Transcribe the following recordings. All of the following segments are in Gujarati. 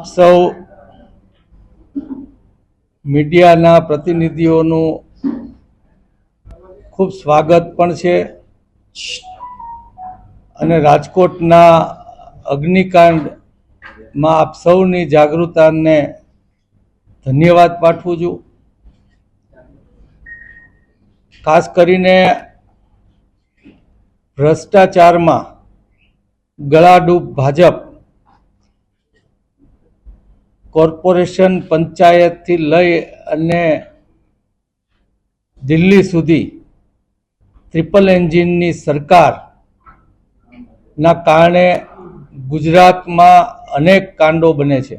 આપ સૌ મીડિયાના પ્રતિનિધિઓનું ખૂબ સ્વાગત પણ છે અને રાજકોટના અગ્નિકાંડમાં આપ સૌની જાગૃતતાને ધન્યવાદ પાઠવું છું। ખાસ કરીને ભ્રષ્ટાચારમાં ગળાડૂબ ભાજપ કોર્પોરેશન પંચાયતથી લઈ અને દિલ્હી સુધી ટ્રિપલ એન્જિનની સરકારના કારણે ગુજરાતમાં અનેક કાંડો બને છે।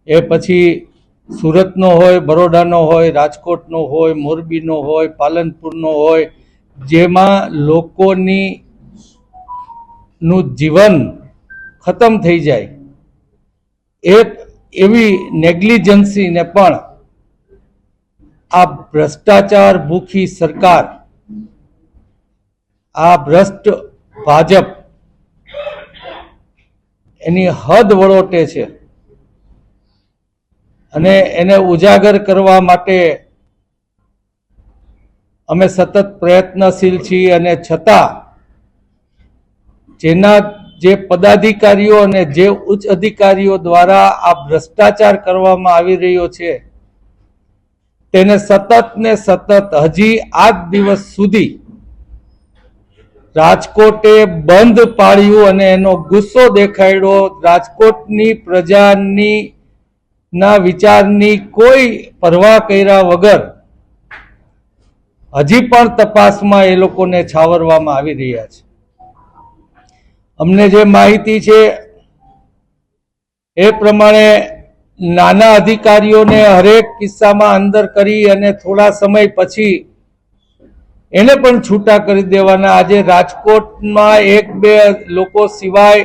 એ પછી સુરતનો હોય, બરોડાનો હોય, રાજકોટનો હોય, મોરબીનો હોય, પાલનપુરનો હોય, જેમાં લોકોનું જીવન ખતમ થઈ જાય એવી નેગ્લિજન્સીને પણ આ ભ્રષ્ટાચાર ભૂખી સરકાર, આ ભ્રષ્ટ ભાજપ એની હદ વળોટે છે અને એને ઉજાગર કરવા માટે અમે સતત પ્રયત્નશીલ છીએ। અને છતાં જે પદાધિકારીઓ અને જે ઉચ્ચ અધિકારીઓ દ્વારા આ ભ્રષ્ટાચાર કરવામાં આવી રહ્યો છે તેને સતત ને સતત હજી આજ દિવસ સુધી રાજકોટે બંધ પાડ્યું અને એનો ગુસ્સો દેખાડ્યો। રાજકોટની પ્રજાની ના વિચારની કોઈ પરવા કર્યા વગર હજી પણ તપાસમાં એ લોકોને છાવરવામાં આવી રહ્યા છે। અમને જે માહિતી છે એ પ્રમાણે નાના અધિકારીઓને હરેક કિસ્સામાં અંદર કરી અને થોડા સમય પછી એને પણ છૂટા કરી દેવાના। આજે રાજકોટમાં એક બે લોકો સિવાય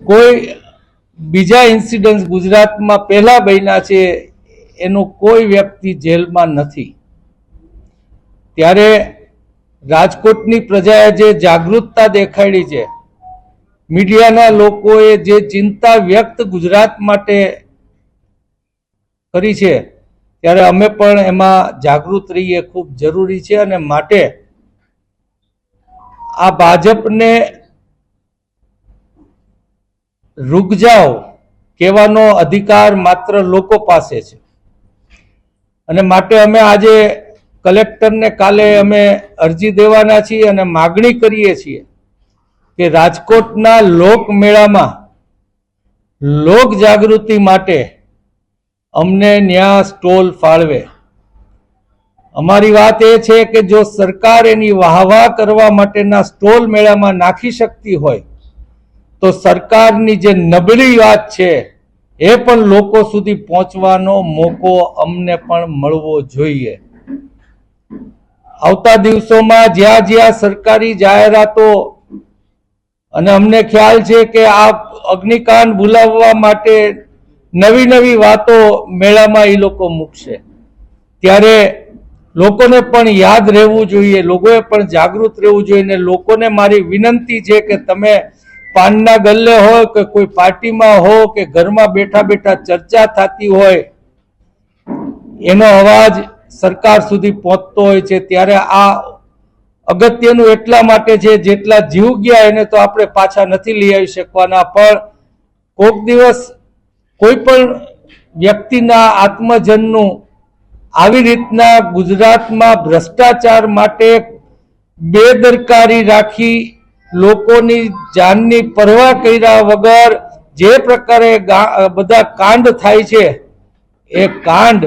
કોઈ બીજા ઇન્સિડન્ટ ગુજરાતમાં પહેલા બન્યા છે એનો કોઈ વ્યક્તિ જેલમાં નથી। ત્યારે રાજકોટની પ્રજાએ જે જાગૃતતા દેખાડી છે, મીડિયાના લોકોએ જે ચિંતા વ્યક્ત ગુજરાત માટે કરી છે, ત્યારે અમે પણ એમાં જાગૃત રહીએ ખૂબ જરૂરી છે। અને માટે આ ભાજપને રૂક જાઓ કહેવાનો અધિકાર માત્ર લોકો પાસે છે અને માટે અમે આજે કલેક્ટરને કાલે અમે અરજી દેવાના છીએ અને માગણી કરીએ છીએ કે રાજકોટના લોકમેળામાં લોક જાગૃતિ માટે અમને ન્યા સ્ટોલ ફાળવે। અમારી વાત એ છે કે જો સરકાર એની વાહવાહ કરવા માટેના સ્ટોલ મેળામાં નાખી શકતી હોય તો સરકારની જે નબળી વાત છે એ પણ લોકો સુધી પહોંચવાનો મોકો અમને પણ મળવો જોઈએ। આવતા દિવસોમાં જ્યાં જ્યાં સરકારી જાહેરાતો, અને અમને ખ્યાલ છે કે આ અગ્નિકાંડ ભૂલાવવા માટે નવી નવી વાતો મેળામાં એ લોકો મૂકશે, ત્યારે લોકોને પણ યાદ રહેવું જોઈએ, લોકોએ પણ જાગૃત રહેવું જોઈએ। અને લોકોને મારી વિનંતી છે કે તમે પાનના ગલ્લે હોય કે કોઈ પાર્ટીમાં હો કે ઘરમાં બેઠા બેઠા ચર્ચા થતી હોય એનો અવાજ સરકાર સુધી પહોંચતો હોય છે, ત્યારે આ અગત્યનું એટલા માટે છે જેટલા જીવ ગયા એને તો આપણે પાછા નથી લઈ આવી શકવાના, પણ કોઈક દિવસ કોઈ પણ વ્યક્તિના આત્મજનનું આવી રીતના ગુજરાતમાં ભ્રષ્ટાચાર માટે બેદરકારી રાખી લોકોની જાનની પરવા કર્યા વગર જે પ્રકારે બધા કાંડ થાય છે એ કાંડ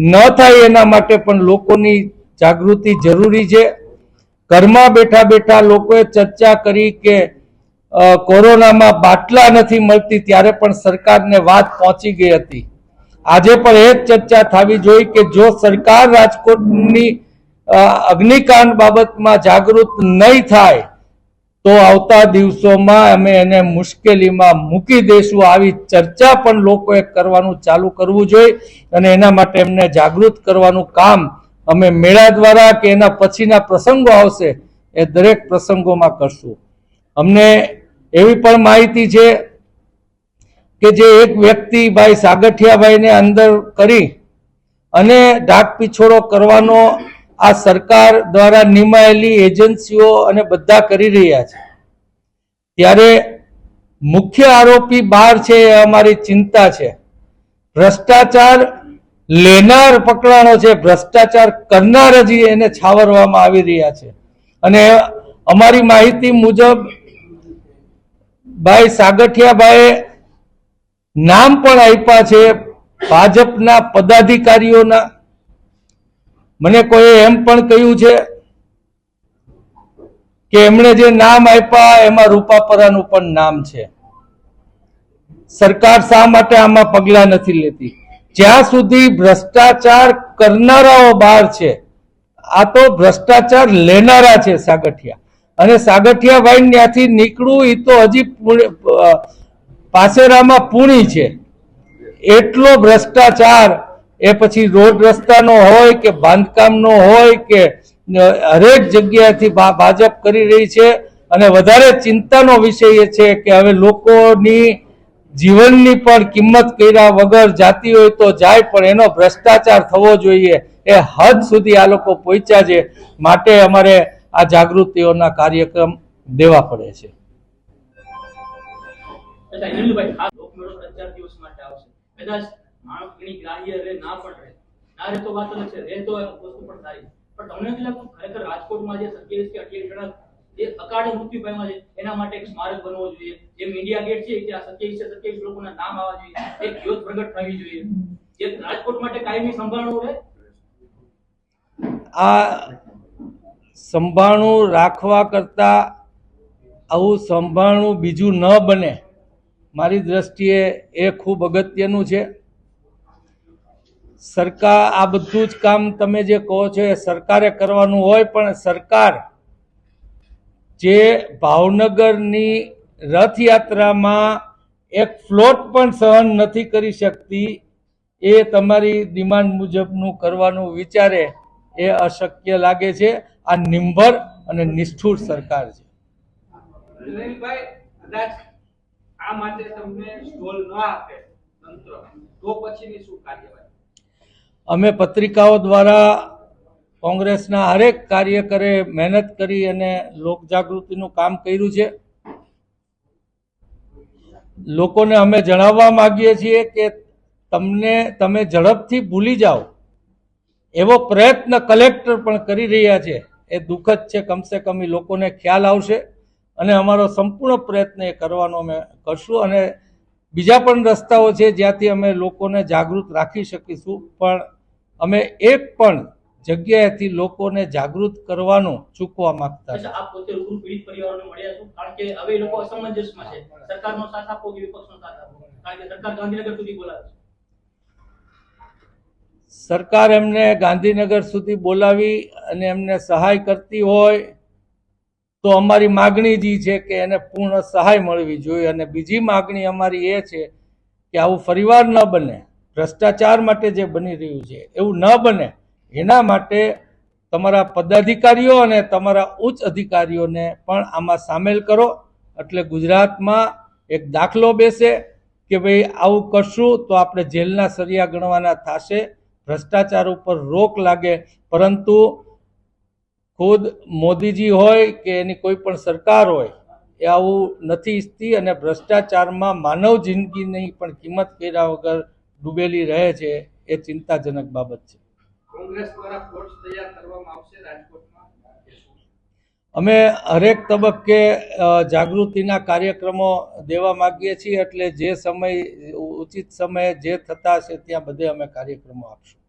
ન થાય એના માટે પણ લોકોની જાગૃતિ જરૂરી છે। ઘરમાં બેઠા બેઠા લોકોએ ચર્ચા કરી કે કોરોનામાં બાટલા નથી મળતી, ત્યારે પણ સરકારને વાત પહોંચી ગઈ હતી। આજે પણ એ જ ચર્ચા થવી જોઈએ કે જો સરકાર રાજકોટની અગ્નિકાંડ બાબતમાં જાગૃત નહીં થાય તો આવતા દિવસોમાં અમે એને મુશ્કેલીમાં મૂકી દઈશું। આવી ચર્ચા પણ લોકોએ કરવાનું ચાલુ કરવું જોઈએ અને એના માટે એમને જાગૃત કરવાનું કામ અમે મેળા દ્વારા કે એના પછીના પ્રસંગો આવશે એ દરેક પ્રસંગોમાં કરશું। અમને એવી પણ માહિતી છે કે જે એક વ્યક્તિ ભાઈ સાગઠિયાભાઈને અંદર કરી અને ઢાક પીછોડો કરવાનો આ સરકાર દ્વારા નિમાયેલી એજન્સીઓ અને બધા કરી રહ્યા છે, ત્યારે મુખ્ય આરોપી બહાર છે એ અમારી ચિંતા છે. ભ્રષ્ટાચાર લેનાર પકડાણો છે, ભ્રષ્ટાચાર કરનાર હજી એને છાવરવામાં આવી રહ્યા છે. અને અમારી માહિતી મુજબ ભાઈ સાગઠિયાભાઈએ નામ પણ આપ્યા છે ભાજપના પદાધિકારીઓના. મને કોઈ એમ પણ કહ્યું છે કે એમણે જે નામ આપ્યા એમાં રૂપાપરાનું પણ નામ છે. સરકાર શા માટે આમાં પગલા નથી લેતી? જ્યાં સુધી ભ્રષ્ટાચાર કરનારાઓ બહાર છે, આ તો ભ્રષ્ટાચાર લેનારા છે સાગઠિયા. અને સાગઠિયાભાઈ ત્યાંથી નીકળવું એ તો હજી પાસેરામાં પૂણી છે. એટલો ભ્રષ્ટાચાર એ પછી રોડ રસ્તાનો હોય કે બાંધકામનો હોય કે હરેક જગ્યાએથી ભાજપ કરી રહી છે. અને વધારે ચિંતાનો વિષય એ છે કે હવે લોકોની જીવનની પણ કિંમત કર્યા વગર જાતી હોય તો જાય, પણ એનો ભ્રષ્ટાચાર થવો જોઈએ એ હદ સુધી આ લોકો પહોંચ્યા છે. માટે અમારે આ જાગૃતિઓના કાર્યક્રમ દેવા પડે છે. જે અકાળે મૃત્યુ પામ્યા છે એના માટે એક સ્મારક બનવો જોઈએ. જેમ ઇન્ડિયા ગેટ છે ત્યાં 27 લોકોના નામ આવવા જોઈએ, એક જ્યોત પ્રગટ થવી જોઈએ. જે રાજકોટ માટે કાયમી સંભાળવું રહે, આ સંભાળવું રાખવા કરતા આવું સંભાળવું બીજું ન બને, મારી દ્રષ્ટિએ એ ખૂબ અગત્યનું છે. સરકાર આ બધું જ કામ તમે જે કહો છો એ સરકારે કરવાનું હોય, પણ સરકાર જે ભાવનગરની રથયાત્રામાં એક ફ્લોટ પણ સહન નથી કરી શકતી, એ તમારી ડિમાન્ડ મુજબનું કરવાનું વિચારે એ અશક્ય લાગે છે. આ નિંભર અને નિષ્ઠુર સરકાર છે. આ માટે તમને સ્ટોલ ન આપે તંત્ર તો પછીની શું કાર્યવાહી? અમે પત્રિકાઓ દ્વારા કોંગ્રેસના હરેક કાર્યકરે મહેનત કરી અને લોકજાગૃતિનું કામ કર્યું છે. લોકોને અમે જણાવવા માંગીએ છીએ કે તમે ઝડપથી ભૂલી જાઓ એવો પ્રયત્ન કલેક્ટર પણ કરી રહ્યા છે. એ દુઃખદ છે. કમસે કમ એ લોકોને ખ્યાલ આવશે અને અમારો સંપૂર્ણ પ્રયત્ન એ કરવાનો અમે કરશું. અને બીજા પણ રસ્તાઓ છે જ્યાંથી અમે લોકોને જાગૃત રાખી શકીશું, પણ અમે એક પણ જગ્યાએથી લોકોને જાગૃત કરવાનું ચૂકવા માંગતા નથી. આપ પોતે રૂબરૂ પીડિત પરિવારોને મળ્યા છો, કારણ કે હવે એ લોકો અસમંજસમાં છે. સરકારનો સાથ આપો કે વિપક્ષનો સાથ આપો, કારણ કે સરકાર ગાંધીનગર સુધી બોલાવે છે. સરકાર એમને ગાંધીનગર સુધી બોલાવી અને એમને સહાય કરતી હોય તો અમારી માગણી જ છે કે એને પૂર્ણ સહાય મળવી જોઈએ. અને બીજી માગણી અમારી એ છે કે આવું ફરીવાર ન બને, ભ્રષ્ટાચાર માટે જે બની રહ્યું છે એવું ન બને, એના માટે તમારા પદાધિકારીઓ અને તમારા ઉચ્ચ અધિકારીઓને પણ આમાં સામેલ કરો. એટલે ગુજરાતમાં એક દાખલો બેસે કે ભાઈ આવું કરશું તો આપણે જેલના સળિયા ગણવાના થશે, ભ્રષ્ટાચાર ઉપર રોક લાગે. પરંતુ ખુદ મોદીજી હોય કે એની કોઈ પણ સરકાર હોય એ આવું નથી ઈચ્છતી અને ભ્રષ્ટાચારમાં માનવ જિંદગીની પણ કિંમત કર્યા વગર ડૂબેલી રહે છે. એ ચિંતાજનક બાબત છે. કોંગ્રેસ દ્વારા ફ્લોટ્સ તૈયાર કરવામાં આવશે રાજકોટમાં? અમે હરેક તબક્કે જાગૃતિના કાર્યક્રમો દેવા માંગીએ છીએ. એટલે જે સમય ઉચિત સમયે જે થતા હશે ત્યાં બધે અમે કાર્યક્રમો આપશું.